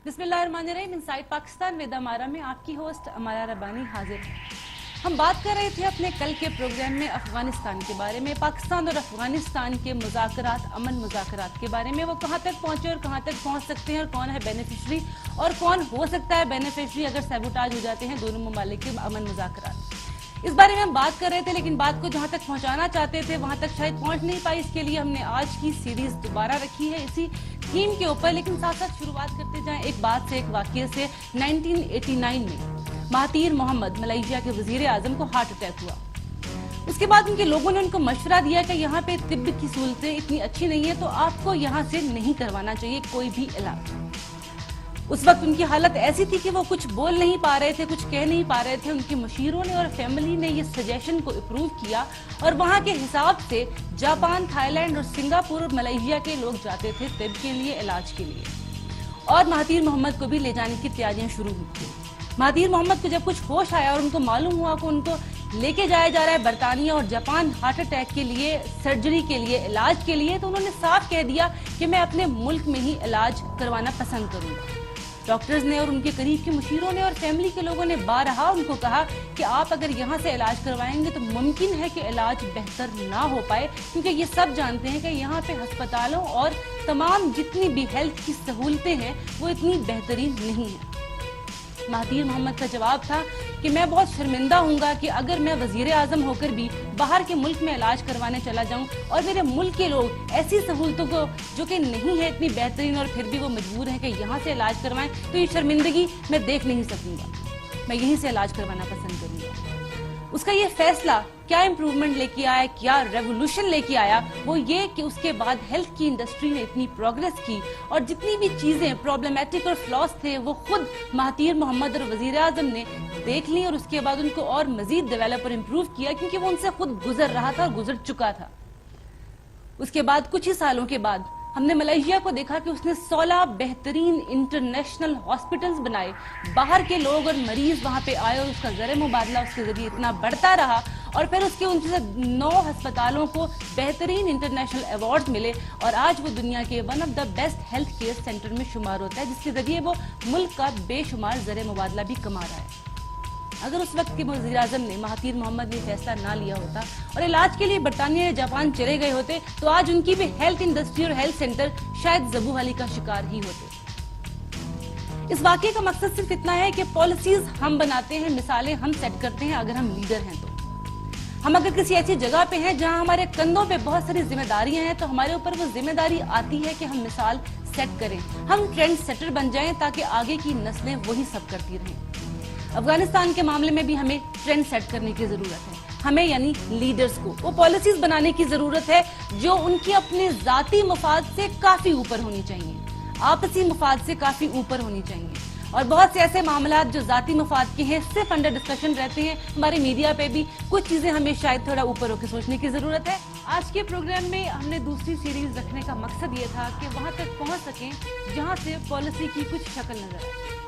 बिस्मिल्लाहिर्रहमानिर्रहीम। Inside Pakistan with अमारा में आपकी होस्ट अमारा रब्बानी हाजिर है। हम बात कर रहे थे अपने कल के प्रोग्राम में अफगानिस्तान के बारे में, पाकिस्तान और अफगानिस्तान के मुज़ाकरात, अमन मुज़ाकरात के बारे में। वो कहाँ तक पहुँचे और कहाँ तक पहुँच सकते हैं और कौन है बेनिफिशरी और कौन हो सकता है बेनिफिशरी अगर सैबोटाज हो जाते हैं दोनों ममालिक के अमन मुज़ाकरात। इस बारे में हम बात कर रहे थे, लेकिन बात को जहाँ तक पहुँचाना चाहते थे वहाँ तक शायद पहुँच नहीं पाई। इसके लिए हमने आज की सीरीज दोबारा रखी है इसी थीम के ऊपर, लेकिन साथ साथ शुरुआत करते जाएं एक बात से, एक वाक़ये से। 1989 में महातीर मोहम्मद मलेशिया के वजीर आजम को हार्ट अटैक हुआ। उसके बाद उनके लोगों ने उनको मशवरा दिया कि यहाँ पे तिब्ब की सहूलतें इतनी अच्छी नहीं है तो आपको यहाँ से नहीं करवाना चाहिए कोई भी इलाज। उस वक्त उनकी हालत ऐसी थी कि वो कुछ बोल नहीं पा रहे थे, कुछ कह नहीं पा रहे थे। उनके मशीरों ने और फैमिली ने ये सजेशन को अप्रूव किया और वहाँ के हिसाब से जापान, थाईलैंड और सिंगापुर और मलेशिया के लोग जाते थे तिब्ब के लिए, इलाज के लिए। और महातीर मोहम्मद को भी ले जाने की तैयारियां शुरू हुई थी। महातीर मोहम्मद को जब कुछ होश आया और उनको मालूम हुआ कि उनको लेके जाया जा रहा है बरतानिया और जापान हार्ट अटैक के लिए, सर्जरी के लिए, इलाज के लिए, तो उन्होंने साफ कह दिया कि मैं अपने मुल्क में ही इलाज करवाना पसंद करूंगा। डॉक्टर्स ने और उनके करीब के मुशीरों ने और फैमिली के लोगों ने बारहा उनको कहा कि आप अगर यहाँ से इलाज करवाएंगे तो मुमकिन है कि इलाज बेहतर ना हो पाए, क्योंकि ये सब जानते हैं कि यहाँ पे अस्पतालों और तमाम जितनी भी हेल्थ की सहूलतें हैं वो इतनी बेहतरीन नहीं है। महातीर मोहम्मद का जवाब था कि मैं बहुत शर्मिंदा हूँगा कि अगर मैं वजीर आजम होकर भी बाहर के मुल्क में इलाज करवाने चला जाऊं और मेरे मुल्क के लोग ऐसी सहूलतों को जो कि नहीं है इतनी बेहतरीन और फिर भी वो मजबूर हैं कि यहाँ से इलाज करवाएं, तो ये शर्मिंदगी मैं देख नहीं सकूंगा, मैं यहीं से इलाज करवाना पसंद करूंगा। उसका ये फैसला क्या इम्प्रूवमेंट लेके आया, क्या रेवोल्यूशन लेके आया, वो ये कि उसके बाद हेल्थ की इंडस्ट्री ने इतनी प्रोग्रेस की और जितनी भी चीजें प्रॉब्लमेटिक और फ्लॉस थे वो खुद महातीर मोहम्मद और वजीर आजम ने देख ली और उसके बाद उनको और मजीद डेवलप और इम्प्रूव किया, क्योंकि वो उनसे खुद गुजर रहा था और गुजर चुका था। उसके बाद कुछ ही सालों के बाद हमने मलेशिया को देखा कि उसने 16 बेहतरीन इंटरनेशनल हॉस्पिटल्स बनाए, बाहर के लोग और मरीज वहां पे आए और उसका ज़र मुबादला उसके जरिए इतना बढ़ता रहा और फिर उसके उनसे 9 अस्पतालों को बेहतरीन इंटरनेशनल अवार्ड्स मिले और आज वो दुनिया के one of the best health care centre में शुमार होता है, जिसके जरिए वो मुल्क का बेशुमार ज़र मुबादला भी कमा रहा है। अगर उस वक्त के वज़ीर आज़म ने, महातीर मोहम्मद ने फैसला ना लिया होता और इलाज के लिए बरतानिया या जापान चले गए होते तो आज उनकी भी हेल्थ इंडस्ट्री और हेल्थ सेंटर शायद ज़बूहाली का शिकार ही होते। इस वाक़ये का मकसद सिर्फ इतना है कि पॉलिसीज हम बनाते हैं, मिसालें हम सेट करते हैं अगर हम लीडर हैं तो। हम अगर किसी ऐसी जगह पे हैं जहां हमारे कंधों पे बहुत सारी जिम्मेदारियां हैं तो हमारे ऊपर वो जिम्मेदारी आती है कि हम मिसाल सेट करें, हम ट्रेंड सेटर बन जाएं ताकि आगे की नस्लें वही सब करती रहें। अफगानिस्तान के मामले में भी हमें ट्रेंड सेट करने की जरूरत है, हमें यानी लीडर्स को वो पॉलिसीज बनाने की जरूरत है जो उनकी अपने जाती मफाद से काफी ऊपर होनी चाहिए, आपसी मफाद से काफी ऊपर होनी चाहिए। और बहुत से ऐसे मामला जो जाती मफाद के हैं सिर्फ अंडर डिस्कशन रहते हैं, हमारे मीडिया पे भी कुछ चीजें हमें शायद थोड़ा ऊपर होकर सोचने की जरूरत है। आज के प्रोग्राम में हमने दूसरी सीरीज रखने का मकसद ये था कि वहां तक पहुंच सकें जहां से पॉलिसी की कुछ शक्ल नजर आए।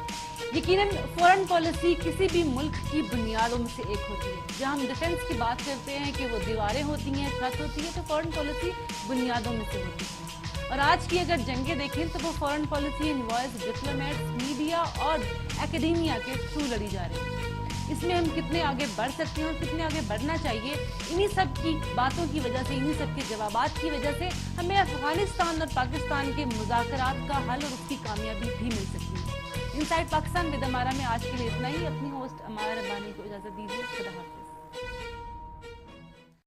यकीनन फॉरेन पॉलिसी किसी भी मुल्क की बुनियादों में से एक होती है। जहां हम डिफेंस की बात करते हैं कि वो दीवारें होती हैं, छत होती है, तो फॉरेन पॉलिसी बुनियादों में से होती है। और आज की अगर जंगें देखें तो वो foreign policy involves diplomats, media और एकेडेमिया के थ्रू लड़ी जा रही है। इसमें हम कितने आगे बढ़ सकते हैं और कितने आगे बढ़ना चाहिए, इन्हीं सब की बातों की वजह से, इन्हीं सब के जवाबात की वजह से हमें अफगानिस्तान और पाकिस्तान के मुज़ाकरात का हल और उसकी कामयाबी भी मिल सकती है। इनसाइड पाकिस्तान विद अमारा में आज के लिए इतना ही। अपनी होस्ट अमारा रब्बानी को इजाजत दीजिए।